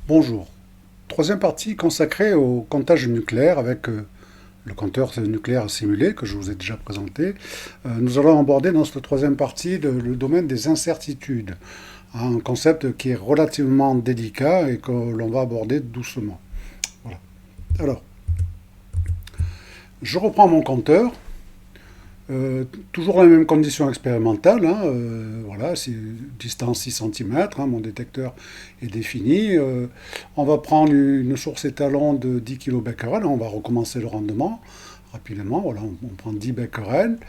Bonjour. Troisième partie consacrée au comptage nucléaire avec le compteur nucléaire simulé que je vous ai déjà présenté. Nous allons aborder dans cette troisième partie le domaine des incertitudes, un concept qui est relativement délicat et que l'on va aborder doucement. Voilà. Alors, je reprends mon compteur. Toujours la même condition expérimentale, hein, voilà, c'est distance 6 cm, hein, mon détecteur est défini. On va prendre une source étalon de 10 kBq, on va recommencer le rendement rapidement, voilà, on prend 10 becquerels,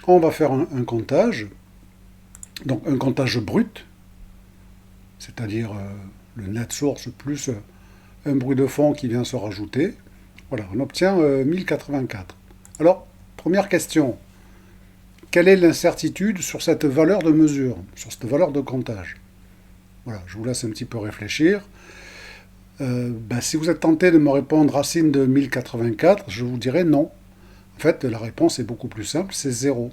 on va faire un comptage, donc un comptage brut, c'est-à-dire le net source plus un bruit de fond qui vient se rajouter. Voilà, on obtient 1084. Alors, première question, quelle est l'incertitude sur cette valeur de mesure, sur cette valeur de comptage? Voilà, je vous laisse un petit peu réfléchir. Si vous êtes tenté de me répondre racine de 1084, je vous dirai non. En fait, la réponse est beaucoup plus simple, c'est zéro.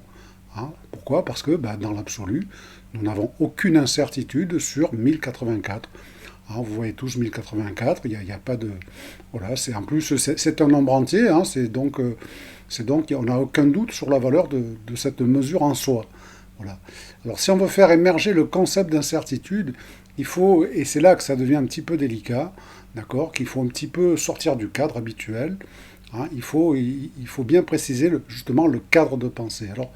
Hein, pourquoi? Parce que dans l'absolu, nous n'avons aucune incertitude sur 1084. Hein, vous voyez tous 1084, il n'y a pas de... Voilà, en plus, c'est un nombre entier, hein, donc, on n'a aucun doute sur la valeur de cette mesure en soi. Voilà. Alors, si on veut faire émerger le concept d'incertitude, il faut, et c'est là que ça devient un petit peu délicat, d'accord, qu'il faut un petit peu sortir du cadre habituel. Hein, il faut bien préciser justement le cadre de pensée. Alors,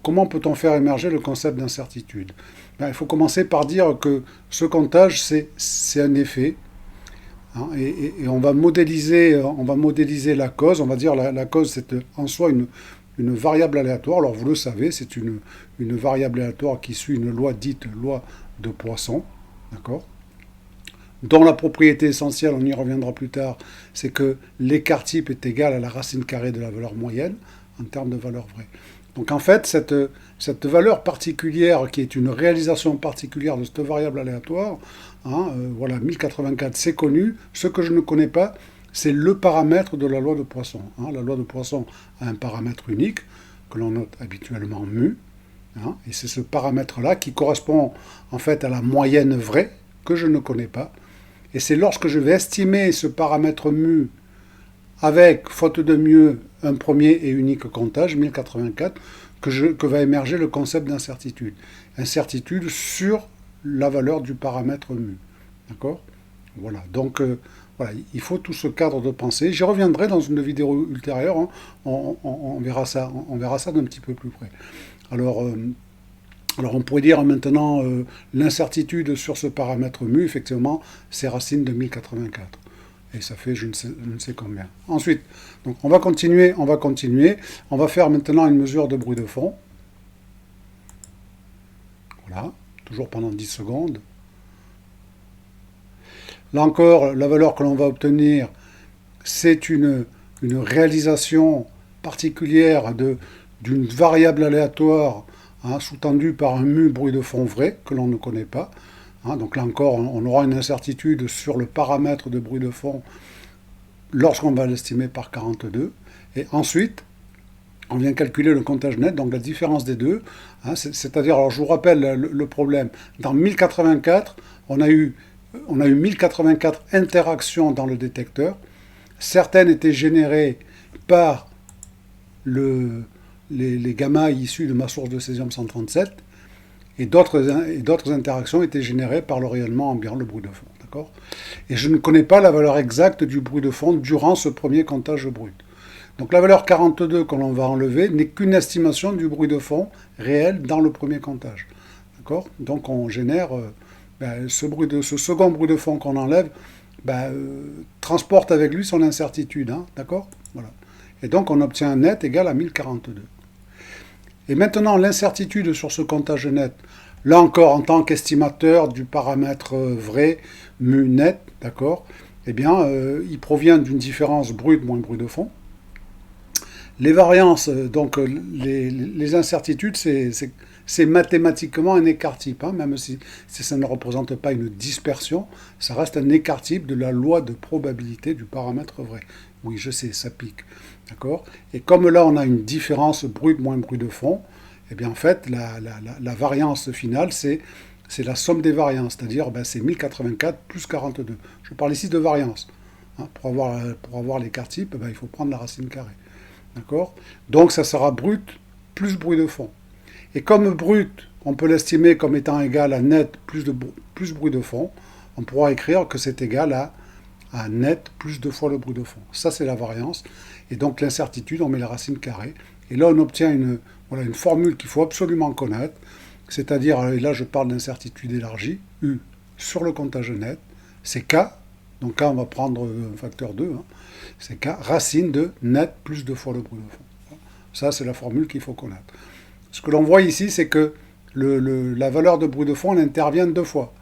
comment peut-on faire émerger le concept d'incertitude? Il faut commencer par dire que ce comptage, c'est un effet. Hein, et on va modéliser la cause. On va dire la cause, c'est en soi une variable aléatoire. Alors vous le savez, c'est une variable aléatoire qui suit une loi dite loi de Poisson. D'accord, dont la propriété essentielle, on y reviendra plus tard, c'est que l'écart type est égal à la racine carrée de la valeur moyenne en termes de valeur vraie. Donc en fait, cette valeur particulière qui est une réalisation particulière de cette variable aléatoire, hein, voilà, 1084, c'est connu. Ce que je ne connais pas, c'est le paramètre de la loi de Poisson. Hein. La loi de Poisson a un paramètre unique, que l'on note habituellement mu, hein, et c'est ce paramètre-là qui correspond en fait à la moyenne vraie, que je ne connais pas. Et c'est lorsque je vais estimer ce paramètre mu avec, faute de mieux, un premier et unique comptage, 1084, que va émerger le concept d'incertitude. Incertitude sur la valeur du paramètre mu. D'accord? Voilà. Donc, voilà, il faut tout ce cadre de pensée. J'y reviendrai dans une vidéo ultérieure. Hein. On verra ça, d'un petit peu plus près. Alors, on pourrait dire maintenant l'incertitude sur ce paramètre mu, effectivement, c'est racine de 1084. Et ça fait je ne sais combien. Ensuite, donc on va continuer. On va faire maintenant une mesure de bruit de fond. Voilà, toujours pendant 10 secondes. Là encore, la valeur que l'on va obtenir, c'est une réalisation particulière d'une variable aléatoire, hein, sous-tendue par un mu bruit de fond vrai que l'on ne connaît pas. Hein, donc là encore, on aura une incertitude sur le paramètre de bruit de fond lorsqu'on va l'estimer par 42. Et ensuite, on vient calculer le comptage net, donc la différence des deux. Hein, c'est-à-dire, alors je vous rappelle le problème. Dans 1084, on a eu 1084 interactions dans le détecteur. Certaines étaient générées par les gammas issus de ma source de césium 137, et d'autres interactions étaient générées par le rayonnement ambiant, le bruit de fond. D'accord ? Et je ne connais pas la valeur exacte du bruit de fond durant ce premier comptage brut. Donc la valeur 42 que l'on va enlever n'est qu'une estimation du bruit de fond réel dans le premier comptage. D'accord ? Donc on génère ce second bruit de fond qu'on enlève, transporte avec lui son incertitude. Hein, d'accord ? Voilà. Et donc on obtient un net égal à 1042. Et maintenant, l'incertitude sur ce comptage net, là encore, en tant qu'estimateur du paramètre vrai, mu net, d'accord, eh bien, il provient d'une différence brute moins bruit de fond. Les variances, donc les incertitudes, c'est mathématiquement un écart type, hein, même si ça ne représente pas une dispersion, ça reste un écart type de la loi de probabilité du paramètre vrai. Oui, je sais, ça pique. D'accord ? Et comme là, on a une différence brute moins bruit de fond, eh bien, en fait, la variance finale, c'est c'est la somme des variances, c'est-à-dire ben, c'est 1084 plus 42. Je parle ici de variance. Hein, pour avoir l'écart type, ben, il faut prendre la racine carrée. D'accord? Donc ça sera brut plus bruit de fond. Et comme brut, on peut l'estimer comme étant égal à net plus bruit de fond, on pourra écrire que c'est égal à net plus 2 fois le bruit de fond. Ça, c'est la variance. Et donc l'incertitude, on met la racine carrée. Et là, on obtient voilà, une formule qu'il faut absolument connaître. C'est-à-dire, et là je parle d'incertitude élargie, U sur le comptage net, c'est K, donc K on va prendre un facteur 2, hein, c'est K, racine de net plus 2 fois le bruit de fond. Ça c'est la formule qu'il faut connaître. Ce que l'on voit ici, c'est que la valeur de bruit de fond, elle intervient 2 fois.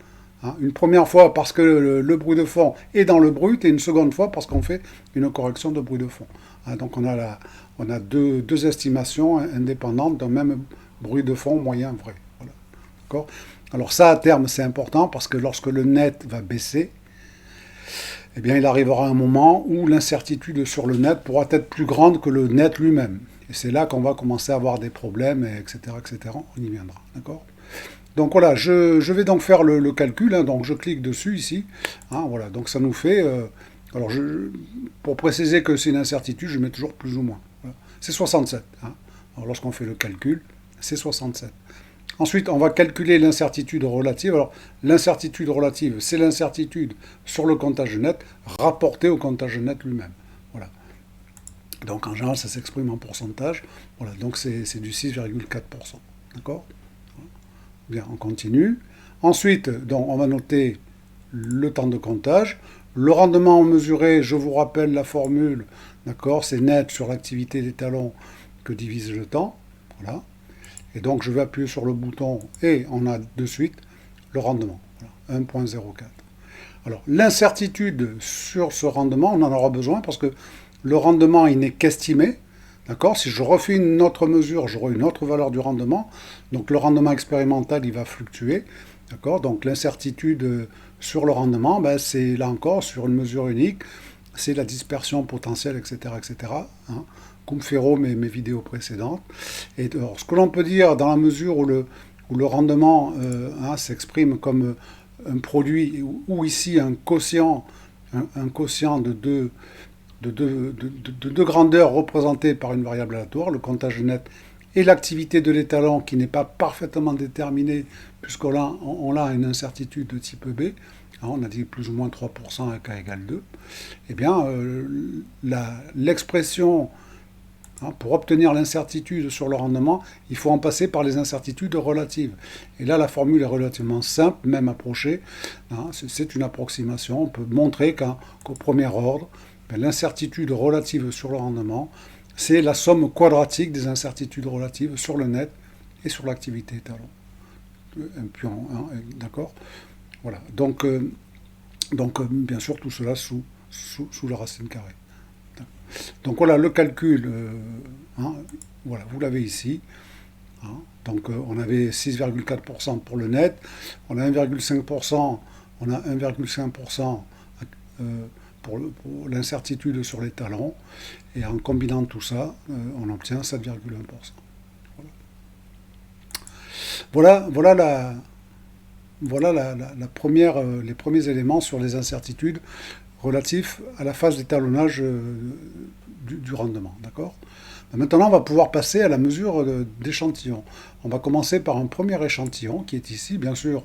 Hein. Une première fois parce que le bruit de fond est dans le brut, et une seconde fois parce qu'on fait une correction de bruit de fond. Hein, donc on a deux estimations indépendantes d'un même bruit de fond moyen vrai. Voilà. Alors ça, à terme, c'est important parce que lorsque le net va baisser, eh bien, il arrivera un moment où l'incertitude sur le net pourra être plus grande que le net lui-même. Et c'est là qu'on va commencer à avoir des problèmes, etc., etc. On y viendra, d'accord? Donc voilà, je vais donc faire le calcul, hein, donc je clique dessus ici, hein, voilà, donc ça nous fait, alors pour préciser que c'est une incertitude, je mets toujours plus ou moins, voilà. C'est 67, hein. Alors lorsqu'on fait le calcul, c'est 67. Ensuite, on va calculer l'incertitude relative. Alors, l'incertitude relative, c'est l'incertitude sur le comptage net rapporté au comptage net lui-même. Voilà. Donc, en général, ça s'exprime en pourcentage. Voilà, donc c'est du 6,4%. D'accord? Bien, on continue. Ensuite, donc, on va noter le temps de comptage. Le rendement mesuré, je vous rappelle la formule, d'accord? C'est net sur l'activité des talons que divise le temps. Voilà. Et donc je vais appuyer sur le bouton et on a de suite le rendement, voilà, 1,04. Alors l'incertitude sur ce rendement, on en aura besoin parce que le rendement il n'est qu'estimé. D'accord? Si je refais une autre mesure, j'aurai une autre valeur du rendement. Donc le rendement expérimental il va fluctuer. D'accord? Donc l'incertitude sur le rendement, ben, c'est là encore sur une mesure unique, c'est la dispersion potentielle, etc. etc. Hein, comme Ferro, mes vidéos précédentes. Et alors, ce que l'on peut dire dans la mesure où le rendement hein, s'exprime comme un produit, ou ici un quotient de deux grandeurs représentées par une variable aléatoire, le comptage net et l'activité de l'étalon qui n'est pas parfaitement déterminée puisqu'on a une incertitude de type B, hein, on a dit plus ou moins 3% à k égale 2, eh bien l'expression hein, pour obtenir l'incertitude sur le rendement, il faut en passer par les incertitudes relatives. Et là, la formule est relativement simple, même approchée. Hein, c'est une approximation. On peut montrer qu'au premier ordre, l'incertitude relative sur le rendement, c'est la somme quadratique des incertitudes relatives sur le net et sur l'activité étalon. D'accord? Voilà. Donc, bien sûr, tout cela sous la racine carrée. Donc voilà le calcul, hein, voilà, vous l'avez ici. Hein, donc on avait 6,4% pour le net, on a 1,5%, on a 1,5% pour l'incertitude sur les talons, et en combinant tout ça, on obtient 7,1%. Voilà la première, les premiers éléments sur les incertitudes relatifs à la phase d'étalonnage du rendement. D'accord ? Maintenant, on va pouvoir passer à la mesure d'échantillon. On va commencer par un premier échantillon qui est ici. Bien sûr,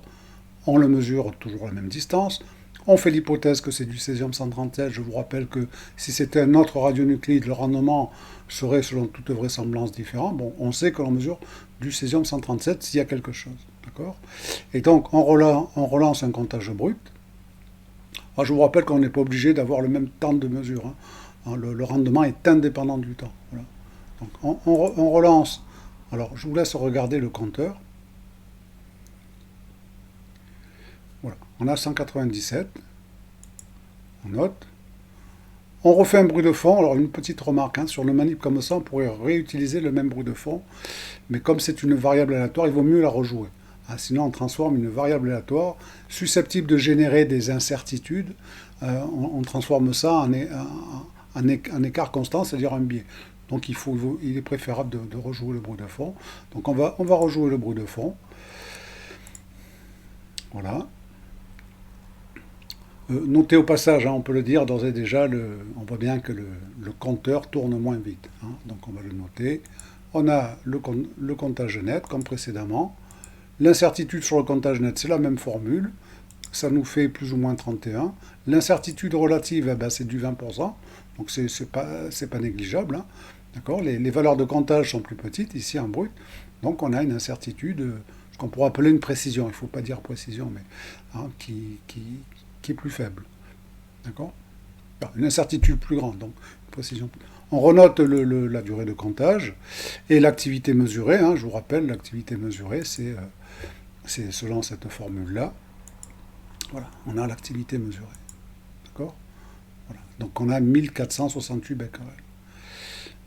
on le mesure toujours à la même distance. On fait l'hypothèse que c'est du césium-137. Je vous rappelle que si c'était un autre radionuclide, le rendement serait selon toute vraisemblance différent. Bon, on sait que l'on mesure du césium-137 s'il y a quelque chose. D'accord ? Et donc, on relance un comptage brut. Alors, je vous rappelle qu'on n'est pas obligé d'avoir le même temps de mesure. Hein. Le rendement est indépendant du temps. Voilà. Donc, on relance. Alors, je vous laisse regarder le compteur. Voilà, on a 197. On note. On refait un bruit de fond. Alors, une petite remarque, hein, sur le manip comme ça, on pourrait réutiliser le même bruit de fond. Mais comme c'est une variable aléatoire, il vaut mieux la rejouer. Hein, sinon, on transforme une variable aléatoire susceptible de générer des incertitudes. On transforme ça en écart constant, c'est-à-dire un biais. Donc, il est préférable de rejouer le bruit de fond. Donc, on va rejouer le bruit de fond. Voilà. Notez au passage, hein, on peut le dire d'ores et déjà, on voit bien que le compteur tourne moins vite, hein, donc on va le noter. On a le comptage net comme précédemment. L'incertitude sur le comptage net, c'est la même formule. Ça nous fait plus ou moins 31. L'incertitude relative, eh ben, c'est du 20%. Donc c'est pas négligeable. Hein. D'accord. Les valeurs de comptage sont plus petites, ici en brut. Donc on a une incertitude, ce qu'on pourrait appeler une précision. Il ne faut pas dire précision, mais hein, qui est plus faible. D'accord. Une incertitude plus grande, donc une précision. On renote la durée de comptage et l'activité mesurée. Hein, je vous rappelle, l'activité mesurée, c'est selon cette formule-là. Voilà, on a l'activité mesurée. D'accord. Voilà. Donc on a 1468 becquerels.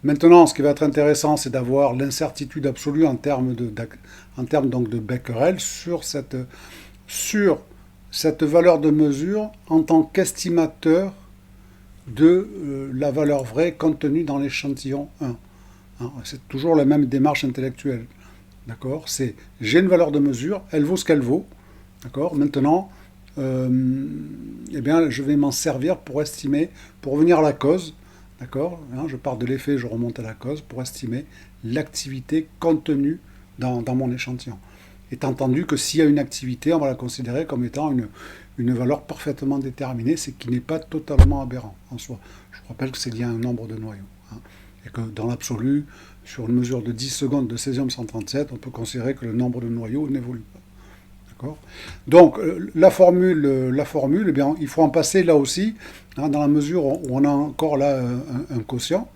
Maintenant, ce qui va être intéressant, c'est d'avoir l'incertitude absolue en termes donc de becquerels sur cette valeur de mesure en tant qu'estimateur de la valeur vraie contenue dans l'échantillon 1. Hein, c'est toujours la même démarche intellectuelle. D'accord. J'ai une valeur de mesure, elle vaut ce qu'elle vaut. D'accord. Maintenant, eh bien, je vais m'en servir pour estimer, pour revenir à la cause. D'accord. Hein, je pars de l'effet, je remonte à la cause pour estimer l'activité contenue dans mon échantillon. Étant entendu que s'il y a une activité, on va la considérer comme étant une valeur parfaitement déterminée, c'est qui n'est pas totalement aberrant en soi. Je vous rappelle que c'est lié à un nombre de noyaux. Hein, et que dans l'absolu, sur une mesure de 10 secondes de césium 137, on peut considérer que le nombre de noyaux n'évolue pas. D'accord. Donc la formule eh bien, il faut en passer là aussi, hein, dans la mesure où on a encore là un quotient,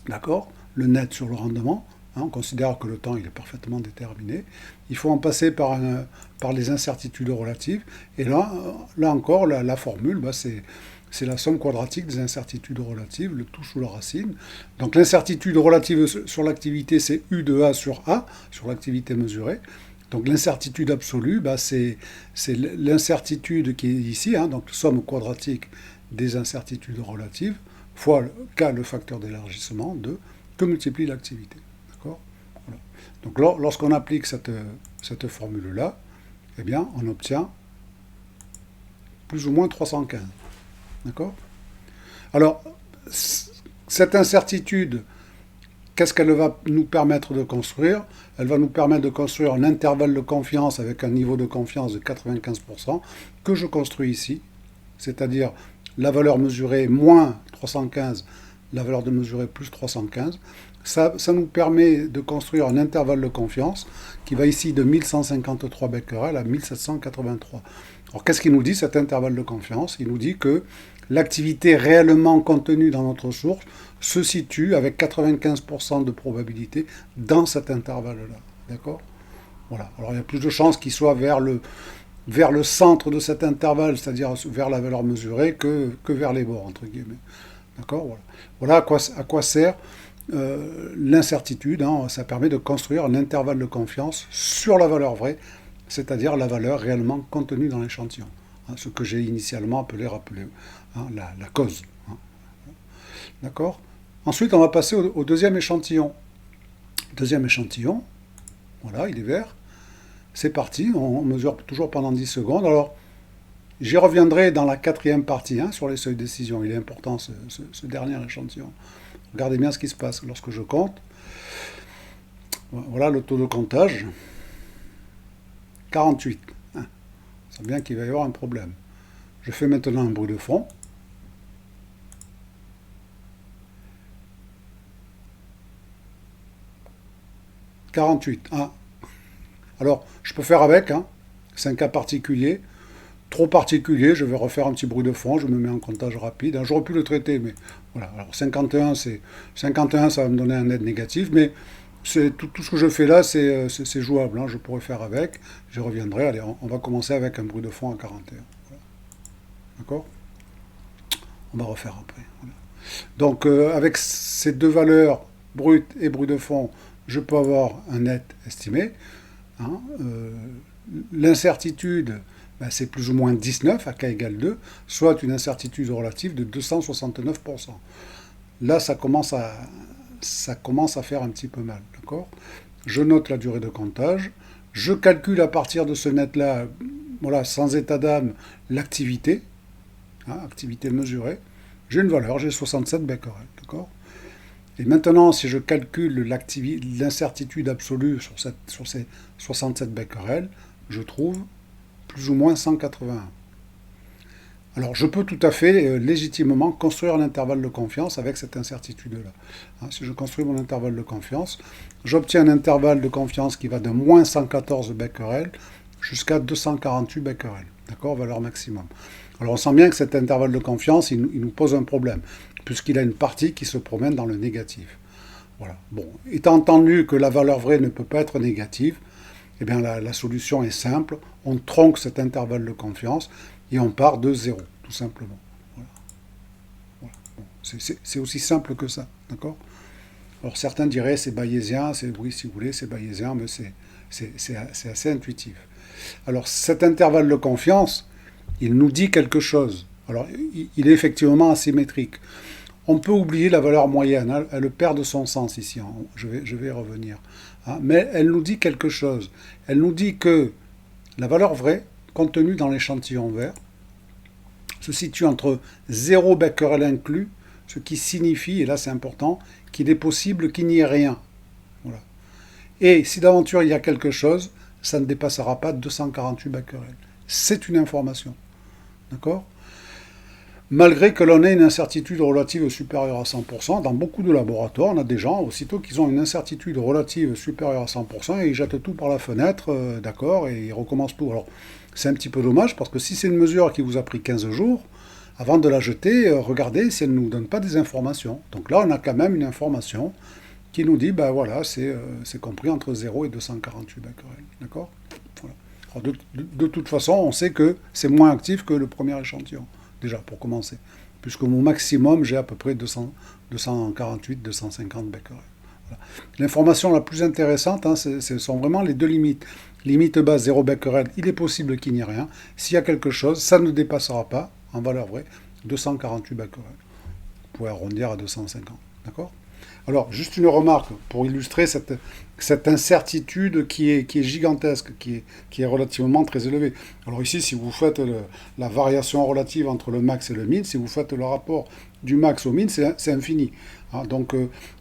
d'accord, le net sur le rendement. Hein, on considère que le temps il est parfaitement déterminé. Il faut en passer par les incertitudes relatives. Et là encore, la formule, bah, c'est la somme quadratique des incertitudes relatives, le tout sous la racine. Donc l'incertitude relative sur l'activité, c'est U de A, sur l'activité mesurée. Donc l'incertitude absolue, bah, c'est l'incertitude qui est ici, hein, donc somme quadratique des incertitudes relatives, fois K, le facteur d'élargissement, de que multiplie l'activité. D'accord. Voilà. Donc lorsqu'on applique cette formule-là, eh bien, on obtient plus ou moins 315. D'accord. Alors, cette incertitude, qu'est-ce qu'elle va nous permettre de construire? Elle va nous permettre de construire un intervalle de confiance avec un niveau de confiance de 95% que je construis ici, c'est-à-dire la valeur mesurée moins 315, la valeur de mesurée plus 315. Ça nous permet de construire un intervalle de confiance qui va ici de 1153 becquerels à 1783. Alors qu'est-ce qu'il nous dit cet intervalle de confiance? Il nous dit que l'activité réellement contenue dans notre source se situe avec 95% de probabilité dans cet intervalle-là. D'accord. Voilà. Alors il y a plus de chances qu'il soit vers le centre de cet intervalle, c'est-à-dire vers la valeur mesurée, que vers les bords, entre guillemets. D'accord. Voilà. Voilà à quoi sert l'incertitude. Hein. Ça permet de construire un intervalle de confiance sur la valeur vraie, c'est-à-dire la valeur réellement contenue dans l'échantillon. Hein, ce que j'ai initialement rappelé, hein, la cause. Hein. D'accord. Ensuite, on va passer au deuxième échantillon. Deuxième échantillon, voilà, il est vert. C'est parti, on mesure toujours pendant 10 secondes. Alors, j'y reviendrai dans la quatrième partie, hein, sur les seuils de décision. Il est important ce dernier échantillon. Regardez bien ce qui se passe lorsque je compte. Voilà le taux de comptage. 48. Hein. C'est bien qu'il va y avoir un problème. Je fais maintenant un bruit de fond. 48. Ah. Alors, je peux faire avec. Hein. C'est un cas particulier. Trop particulier, je vais refaire un petit bruit de fond, je me mets en comptage rapide. Hein. J'aurais pu le traiter, mais voilà. Alors 51, ça va me donner un net négatif, mais tout ce que je fais là, c'est jouable. Hein. Je pourrais faire avec. Je reviendrai. Allez, on va commencer avec un bruit de fond à 41. Voilà. D'accord. On va refaire après. Voilà. Donc, avec ces deux valeurs, brut et bruit de fond, je peux avoir un net estimé. Hein. L'incertitude, ben, c'est plus ou moins 19 à k égale 2, soit une incertitude relative de 269%. Là, ça commence à faire un petit peu mal. D'accord. Je note la durée de comptage. Je calcule à partir de ce net-là, voilà, sans état d'âme, l'activité, hein, activité mesurée. J'ai une valeur, j'ai 67 becquerels, d'accord. Et maintenant, si je calcule l'incertitude absolue sur ces 67 becquerels, je trouve plus ou moins 181. Alors, je peux tout à fait légitimement construire un intervalle de confiance avec cette incertitude-là. Hein, si je construis mon intervalle de confiance, j'obtiens un intervalle de confiance qui va de moins 114 becquerels jusqu'à 248 becquerels, d'accord, valeur maximum. Alors, on sent bien que cet intervalle de confiance, il nous pose un problème, puisqu'il a une partie qui se promène dans le négatif. Voilà. Bon, étant entendu que la valeur vraie ne peut pas être négative, eh bien la solution est simple. On tronque cet intervalle de confiance et on part de zéro, tout simplement. Voilà. Voilà. Bon, c'est aussi simple que ça, d'accord. Alors certains diraient c'est bayésien, oui si vous voulez c'est bayésien, mais c'est assez intuitif. Alors cet intervalle de confiance, il nous dit quelque chose. Alors il est effectivement asymétrique. On peut oublier la valeur moyenne, hein, elle perd de son sens ici, hein, je vais y revenir. Hein, mais elle nous dit quelque chose. Elle nous dit que la valeur vraie, contenue dans l'échantillon vert, se situe entre 0 becquerel inclus, ce qui signifie, et là c'est important, qu'il est possible qu'il n'y ait rien. Voilà. Et si d'aventure il y a quelque chose, ça ne dépassera pas 248 becquerels. C'est une information. D'accord ? Malgré que l'on ait une incertitude relative supérieure à 100%, dans beaucoup de laboratoires, on a des gens, aussitôt qu'ils ont une incertitude relative supérieure à 100%, ils jettent tout par la fenêtre, d'accord, et ils recommencent tout. Alors, c'est un petit peu dommage, parce que si c'est une mesure qui vous a pris 15 jours, avant de la jeter, regardez si elle ne nous donne pas des informations. Donc là, on a quand même une information qui nous dit, ben voilà, c'est compris entre 0 et 248 becquerels, d'accord. Voilà. Alors de toute façon, on sait que c'est moins actif que le premier échantillon. Déjà, pour commencer. Puisque mon maximum, j'ai à peu près 248, 250 becquerels. Voilà. L'information la plus intéressante, hein, ce sont vraiment les deux limites. Limite basse, 0 becquerel, il est possible qu'il n'y ait rien. S'il y a quelque chose, ça ne dépassera pas, en valeur vraie, 248 becquerels. Vous pouvez arrondir à 250. D'accord ? Alors, juste une remarque pour illustrer cette incertitude qui est gigantesque, qui est relativement très élevée. Alors ici, si vous faites la variation relative entre le max et le min, si vous faites le rapport du max au min, c'est infini. Hein, donc,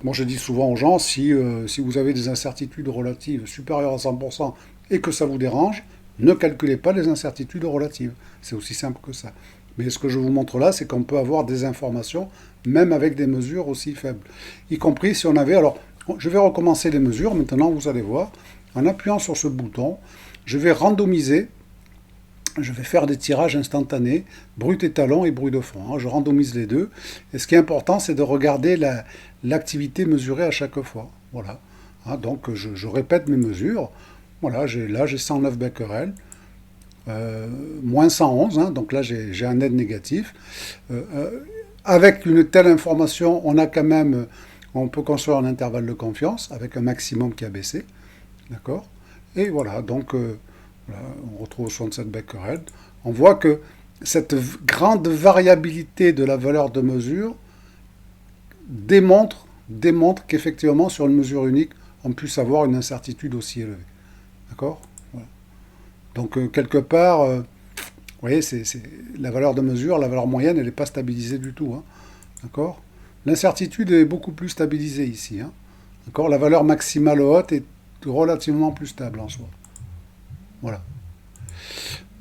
moi je dis souvent aux gens, si vous avez des incertitudes relatives supérieures à 100% et que ça vous dérange, ne calculez pas les incertitudes relatives. C'est aussi simple que ça. Mais ce que je vous montre là, c'est qu'on peut avoir des informations, même avec des mesures aussi faibles. Y compris si on avait... Alors, je vais recommencer les mesures, maintenant vous allez voir. En appuyant sur ce bouton, je vais randomiser, je vais faire des tirages instantanés, brut étalon et bruit de fond. Hein. Je randomise les deux. Et ce qui est important, c'est de regarder l'activité mesurée à chaque fois. Voilà. Hein, donc, je répète mes mesures. Voilà, là, j'ai 109 becquerels. Moins 111, hein, donc là j'ai un net négatif. Avec une telle information, on peut construire un intervalle de confiance avec un maximum qui a baissé. D'accord ? Et voilà, donc voilà, on retrouve 67 becquerels. On voit que cette grande variabilité de la valeur de mesure démontre qu'effectivement sur une mesure unique, on puisse avoir une incertitude aussi élevée. D'accord ? Donc, quelque part, vous voyez, la valeur de mesure, la valeur moyenne, elle n'est pas stabilisée du tout. Hein, d'accord ? L'incertitude est beaucoup plus stabilisée ici. Hein, d'accord ? La valeur maximale haute est relativement plus stable en soi. Voilà.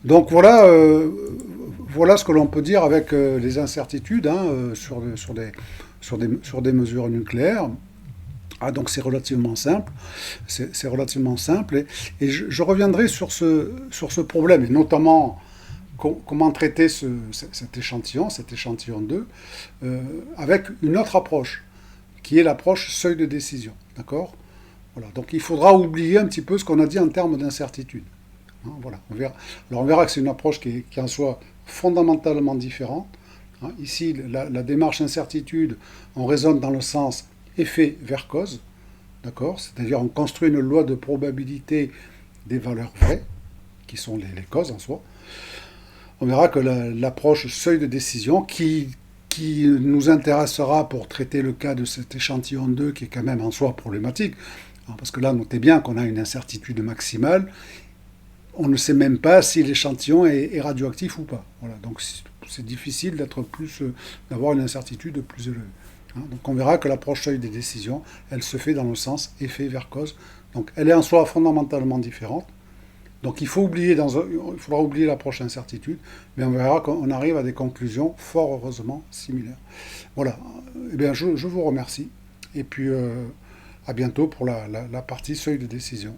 Donc, voilà ce que l'on peut dire avec les incertitudes hein, sur des mesures nucléaires. Ah, donc c'est relativement simple. C'est relativement simple. Et je reviendrai sur ce problème, et notamment comment traiter cet échantillon 2, avec une autre approche, qui est l'approche seuil de décision. D'accord ? Voilà. Donc il faudra oublier un petit peu ce qu'on a dit en termes d'incertitude. Hein, voilà. Alors on verra que c'est une approche qui en soit fondamentalement différente. Hein, ici, la démarche incertitude, on raisonne dans le sens effet vers cause, d'accord ? C'est-à-dire on construit une loi de probabilité des valeurs vraies, qui sont les causes en soi. On verra que l'approche seuil de décision, qui nous intéressera pour traiter le cas de cet échantillon 2, qui est quand même en soi problématique, hein, parce que là, notez bien qu'on a une incertitude maximale. On ne sait même pas si l'échantillon est radioactif ou pas. Voilà, donc c'est difficile d'avoir une incertitude plus élevée. Hein. Donc on verra que l'approche seuil des décisions, elle se fait dans le sens effet vers cause. Donc elle est en soi fondamentalement différente. Donc il faudra oublier l'approche incertitude, mais on verra qu'on arrive à des conclusions fort heureusement similaires. Voilà, eh bien je vous remercie, et puis à bientôt pour la partie seuil de décision.